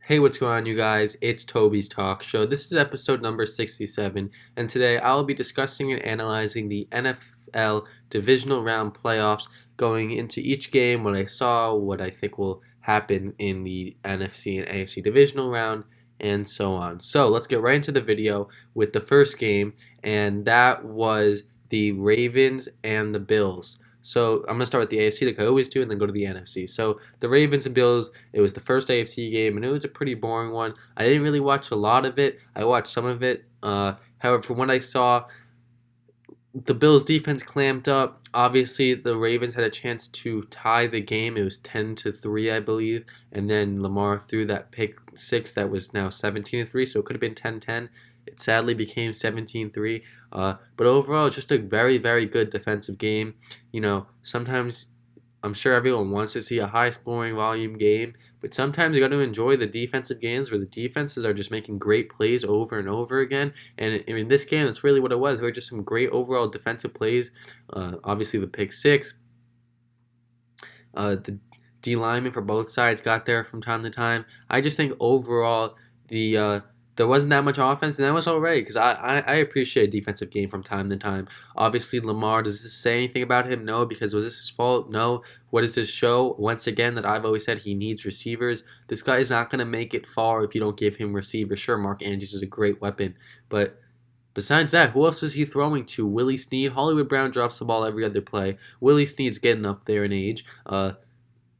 Hey, what's going on, you guys? It's Toby's Talk Show. This is episode number 67, and today I'll be discussing and analyzing the NFL Divisional Round playoffs, going into each game, what I saw, what I think will happen in the NFC and AFC Divisional Round, and so on. So let's get right into the video with the first game, and that was the Ravens and the Bills. So I'm going to start with the AFC like I always do, and then go to the NFC. So the Ravens and Bills, it was the first AFC game, and it was a pretty boring one. I didn't really watch a lot of it. I watched some of it. However, from what I saw, the Bills defense clamped up. Obviously, the Ravens had a chance to tie the game. It was 10-3, I believe, and then Lamar threw that pick six that was now 17-3, so it could have been 10-10. It sadly became 17-3. But overall, just a very, very good defensive game. Sometimes I'm sure everyone wants to see a high scoring volume game, but sometimes you got to enjoy the defensive games where the defenses are just making great plays over and over again. And in this game, that's really what it was. There were just some great overall defensive plays. Obviously, the pick six. The D lineman for both sides got there from time to time. I just think overall there wasn't that much offense, and that was all right because I appreciate a defensive game from time to time. Obviously, Lamar, does this say anything about him? No, because was this his fault? No. What does this show? Once again, that I've always said he needs receivers. This guy is not going to make it far if you don't give him receivers. Sure, Mark Andrews is a great weapon, but besides that, who else is he throwing to? Willie Snead? Hollywood Brown drops the ball every other play. Willie Snead's getting up there in age.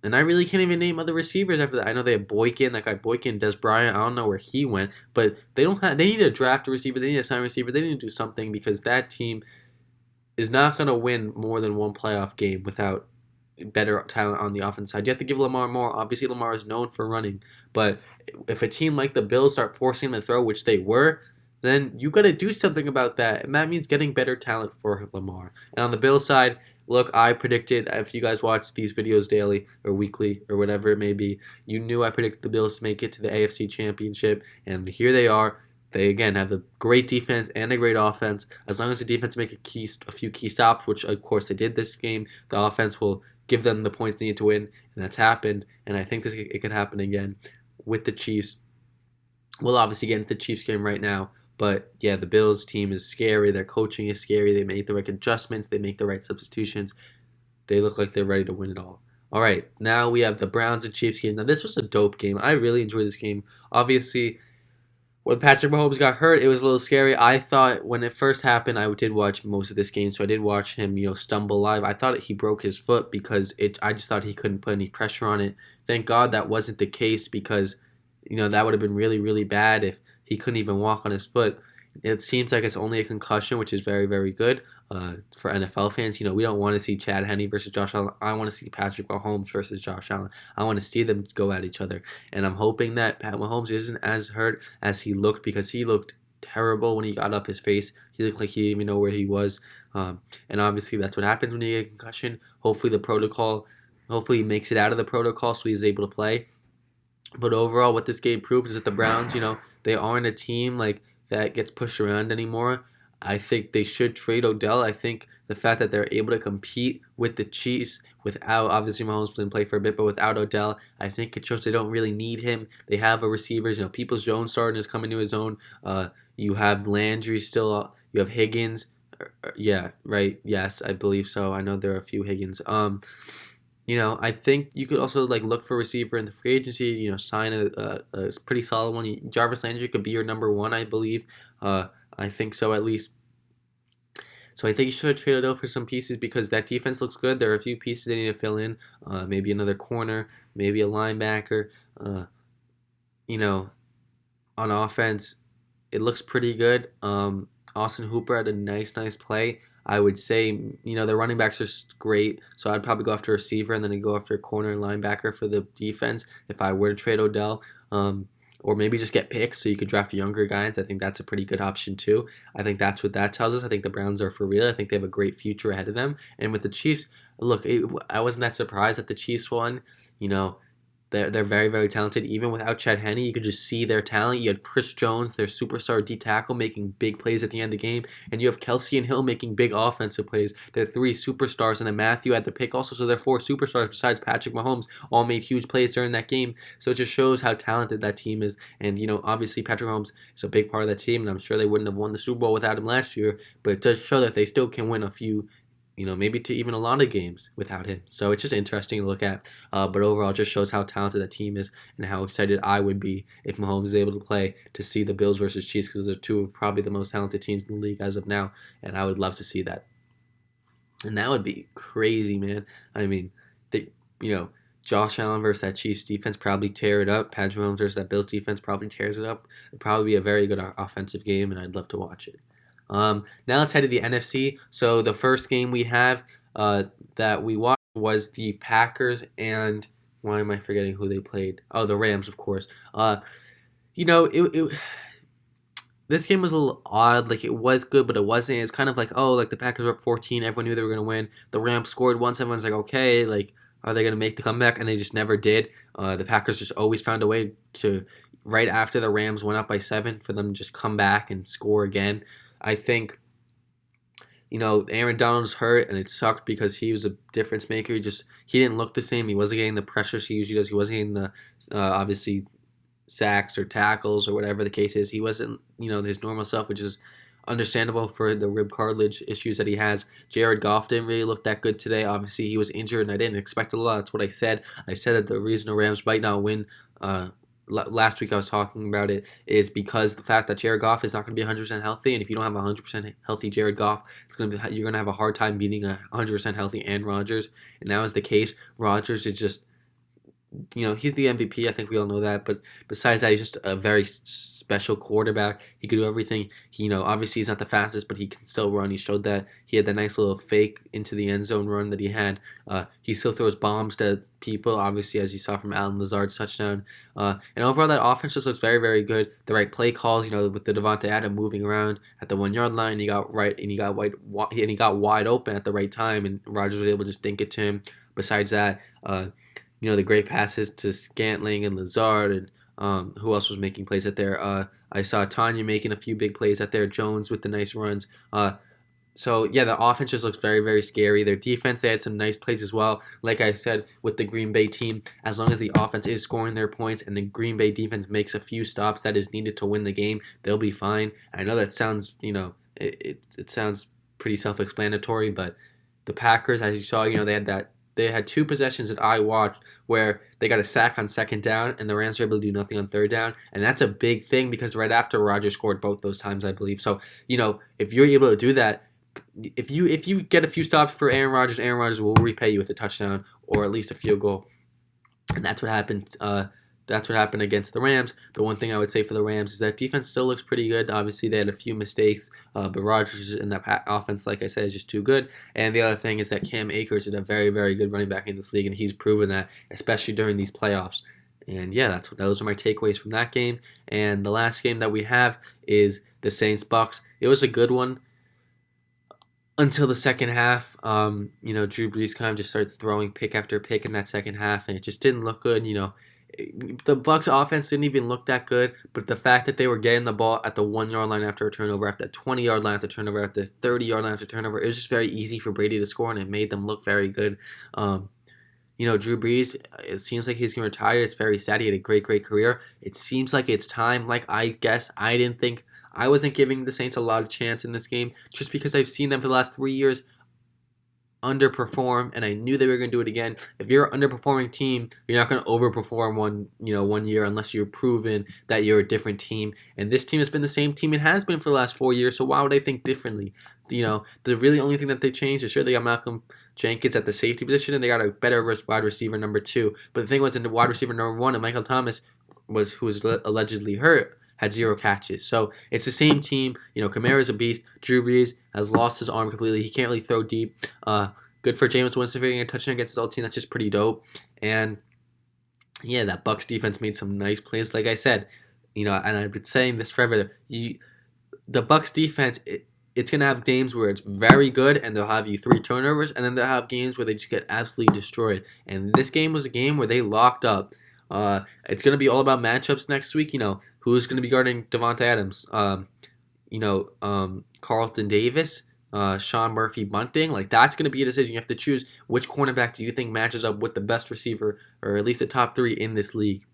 And I really can't even name other receivers after that. I know they have Boykin, that guy Boykin, Des Bryant. I don't know where he went, but they don't have. They need to draft a receiver. They need to sign a receiver. They need to do something because that team is not going to win more than one playoff game without better talent on the offense side. You have to give Lamar more. Obviously, Lamar is known for running, but if a team like the Bills start forcing him to throw, which they were, then you got to do something about that, and that means getting better talent for Lamar. And on the Bills side, look, I predicted, if you guys watch these videos daily or weekly or whatever it may be, you knew I predicted the Bills to make it to the AFC Championship, and here they are. They again have a great defense and a great offense. As long as the defense make a few key stops, which of course they did this game, the offense will give them the points they need to win, and that's happened. And I think it could happen again with the Chiefs. We'll obviously get into the Chiefs game right now. But yeah, the Bills team is scary. Their coaching is scary. They make the right adjustments. They make the right substitutions. They look like they're ready to win it all. All right, now we have the Browns and Chiefs game. Now this was a dope game. I really enjoyed this game. Obviously, when Patrick Mahomes got hurt, it was a little scary. I thought when it first happened, I did watch most of this game, so I did watch him, stumble live. I thought he broke his foot because I just thought he couldn't put any pressure on it. Thank God that wasn't the case because, that would have been really, really bad if he couldn't even walk on his foot. It seems like it's only a concussion, which is very, very good for NFL fans. We don't want to see Chad Henne versus Josh Allen. I want to see Patrick Mahomes versus Josh Allen. I want to see them go at each other. And I'm hoping that Pat Mahomes isn't as hurt as he looked because he looked terrible when he got up his face. He looked like he didn't even know where he was. And obviously that's what happens when you get a concussion. Hopefully he makes it out of the protocol so he's able to play. But overall, what this game proved is that the Browns, they aren't a team like that gets pushed around anymore. I think they should trade Odell. I think the fact that they're able to compete with the Chiefs without, obviously Mahomes didn't play for a bit, but without Odell, I think it shows they don't really need him. They have a receivers. Peoples-Jones starting is coming to his own. You have Landry still. You have Higgins. Yeah, right. Yes, I believe so. I know there are a few Higgins. I think you could also look for a receiver in the free agency. Sign a pretty solid one. Jarvis Landry could be your number one, I believe. I think so at least. So I think you should trade Odell for some pieces because that defense looks good. There are a few pieces they need to fill in. Maybe another corner, maybe a linebacker. On offense, it looks pretty good. Austin Hooper had a nice play. I would say, their running backs are great, so I'd probably go after a receiver and then I'd go after a corner and linebacker for the defense if I were to trade Odell. Or maybe just get picks so you could draft younger guys. I think that's a pretty good option too. I think that's what that tells us. I think the Browns are for real. I think they have a great future ahead of them. And with the Chiefs, look, I wasn't that surprised that the Chiefs won. The They're very, very talented. Even without Chad Henne, you could just see their talent. You had Chris Jones, their superstar D tackle, making big plays at the end of the game, and you have Kelsey and Hill making big offensive plays. They're three superstars, and then Matthew had the pick also, so they're four superstars besides Patrick Mahomes, all made huge plays during that game. So it just shows how talented that team is. And obviously Patrick Mahomes is a big part of that team, and I'm sure they wouldn't have won the Super Bowl without him last year. But it does show that they still can win a few, maybe to even a lot of games without him. So it's just interesting to look at. But overall, it just shows how talented that team is and how excited I would be if Mahomes is able to play to see the Bills versus Chiefs, because those are two of probably the most talented teams in the league as of now, and I would love to see that. And that would be crazy, man. I mean, Josh Allen versus that Chiefs defense probably tear it up. Patrick Mahomes versus that Bills defense probably tears it up. It'd probably be a very good offensive game, and I'd love to watch it. Now let's head to the NFC. So the first game we have that we watched was the Packers and why am I forgetting who they played? Oh, the Rams, of course. This game was a little odd. Like, it was good, but it wasn't. It's kind of like, the Packers were up 14. Everyone knew they were going to win. The Rams scored once. Everyone's like, okay, are they going to make the comeback? And they just never did. The Packers just always found a way to, right after the Rams went up by 7, for them to just come back and score again. I think, Aaron Donald's hurt, and it sucked because he was a difference maker. He didn't look the same. He wasn't getting the pressure he usually does. He wasn't getting the, obviously, sacks or tackles or whatever the case is. He wasn't, his normal self, which is understandable for the rib cartilage issues that he has. Jared Goff didn't really look that good today. Obviously, he was injured, and I didn't expect a lot. That's what I said. I said that the reason the Rams might not win, last week I was talking about it, is because the fact that Jared Goff is not going to be 100% healthy, and if you don't have a 100% healthy Jared Goff, you're going to have a hard time beating a 100% healthy Aaron Rodgers, and that was the case. Rodgers is just, he's the MVP. I think we all know that. But besides that, he's just a very special quarterback. He can do everything. Obviously he's not the fastest, but he can still run. He showed that. He had that nice little fake into the end zone run that he had. He still throws bombs to people, obviously, as you saw from Alan Lazard's touchdown. And overall, that offense just looks very, very good. The right play calls, with the Devontae Adams moving around at the 1 yard line, he got wide open at the right time, and Rodgers was able to just dink it to him. Besides that, the great passes to Scantling and Lazard, and who else was making plays out there? I saw Tanya making a few big plays out there. Jones with the nice runs. So, yeah, the offense just looks very, very scary. Their defense, they had some nice plays as well. Like I said, with the Green Bay team, as long as the offense is scoring their points and the Green Bay defense makes a few stops that is needed to win the game, they'll be fine. I know that sounds, it sounds pretty self-explanatory, but the Packers, as you saw, they had 2 possessions that I watched where they got a sack on second down, and the Rams were able to do nothing on third down. And that's a big thing because right after Rodgers scored both those times, I believe. So, if you're able to do that, if you get a few stops for Aaron Rodgers will repay you with a touchdown or at least a field goal. And that's what happened. That's what happened against the Rams. The one thing I would say for the Rams is that defense still looks pretty good. Obviously, they had a few mistakes, but Rodgers in that offense, like I said, is just too good. And the other thing is that Cam Akers is a very, very good running back in this league, and he's proven that, especially during these playoffs. And yeah, those are my takeaways from that game. And the last game that we have is the Saints-Bucks. It was a good one until the second half. Drew Brees kind of just started throwing pick after pick in that second half, and it just didn't look good. The Bucks offense didn't even look that good, but the fact that they were getting the ball at the 1 yard line after a turnover, at the 20 yard line after turnover, at the 30 yard line after turnover, it was just very easy for Brady to score, and it made them look very good. Drew Brees, it seems like he's going to retire. It's very sad. He had a great, great career. It seems like it's time. Like, I guess I wasn't giving the Saints a lot of chance in this game just because I've seen them for the last 3 years underperform, and I knew they were going to do it again. If you're an underperforming team, you're not going to overperform one year unless you're proven that you're a different team. And this team has been the same team it has been for the last 4 years, so why would I think differently? The really only thing that they changed is sure they got Malcolm Jenkins at the safety position, and they got a better wide receiver number 2. But the thing was, in the wide receiver number 1, and Michael Thomas who was allegedly hurt, had 0 catches. So it's the same team. Kamara's a beast. Drew Brees has lost his arm completely. He can't really throw deep. Good for Jameis Winston getting a touchdown against his old team. That's just pretty dope. And yeah, that Bucks defense made some nice plays. Like I said, and I've been saying this forever. The Bucks defense, it's gonna have games where it's very good, and they'll have you 3 turnovers, and then they'll have games where they just get absolutely destroyed. And this game was a game where they locked up. It's going to be all about matchups next week. Who's going to be guarding Devontae Adams? Carlton Davis, Sean Murphy Bunting. Like, that's going to be a decision. You have to choose which cornerback do you think matches up with the best receiver, or at least the top 3 in this league.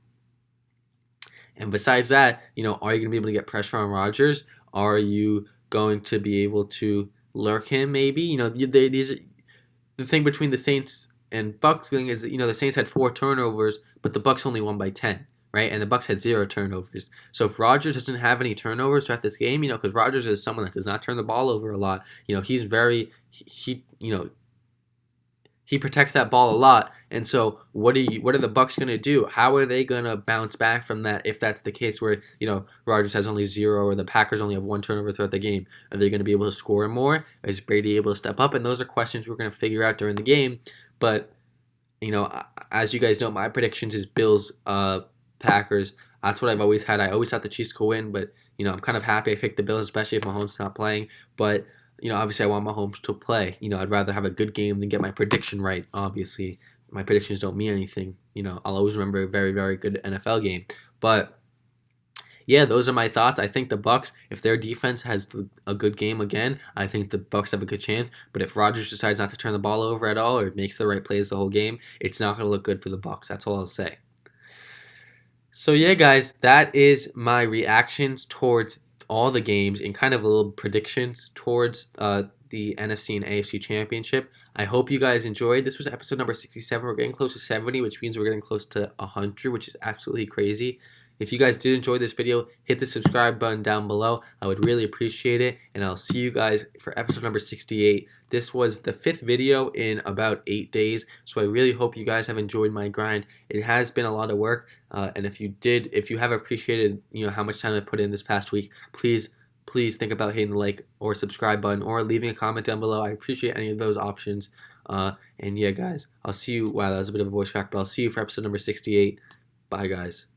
And besides that, are you going to be able to get pressure on Rodgers? Are you going to be able to lurk him maybe? The thing between the Saints and Bucks thing is that, the Saints had 4 turnovers, but the Bucks only won by 10, right? And the Bucks had 0 turnovers. So if Rodgers doesn't have any turnovers throughout this game, because Rodgers is someone that does not turn the ball over a lot, he's very, he protects that ball a lot. And so what are the Bucks going to do? How are they going to bounce back from that if that's the case where, Rodgers has only 0 or the Packers only have 1 turnover throughout the game? Are they going to be able to score more? Is Brady able to step up? And those are questions we're going to figure out during the game. But, as you guys know, my predictions is Bills, Packers. That's what I've always had. I always thought the Chiefs could win, but, I'm kind of happy I picked the Bills, especially if Mahomes not playing. But obviously I want Mahomes to play. I'd rather have a good game than get my prediction right, obviously. My predictions don't mean anything. I'll always remember a very, very good NFL game. But, yeah, those are my thoughts. I think the Bucks, if their defense has a good game again, I think the Bucks have a good chance. But if Rodgers decides not to turn the ball over at all or makes the right plays the whole game, it's not going to look good for the Bucks. That's all I'll say. So, yeah, guys, that is my reactions towards all the games and kind of a little predictions towards the NFC and AFC Championship. I hope you guys enjoyed. This was episode number 67. We're getting close to 70, which means we're getting close to 100, which is absolutely crazy. If you guys did enjoy this video, hit the subscribe button down below. I would really appreciate it, and I'll see you guys for episode number 68. This was the 5th video in about 8 days, so I really hope you guys have enjoyed my grind. It has been a lot of work, and if you have appreciated how much time I put in this past week, please think about hitting the like or subscribe button or leaving a comment down below. I appreciate any of those options. And yeah, guys, I'll see you. Wow, that was a bit of a voice crack, but I'll see you for episode number 68. Bye, guys.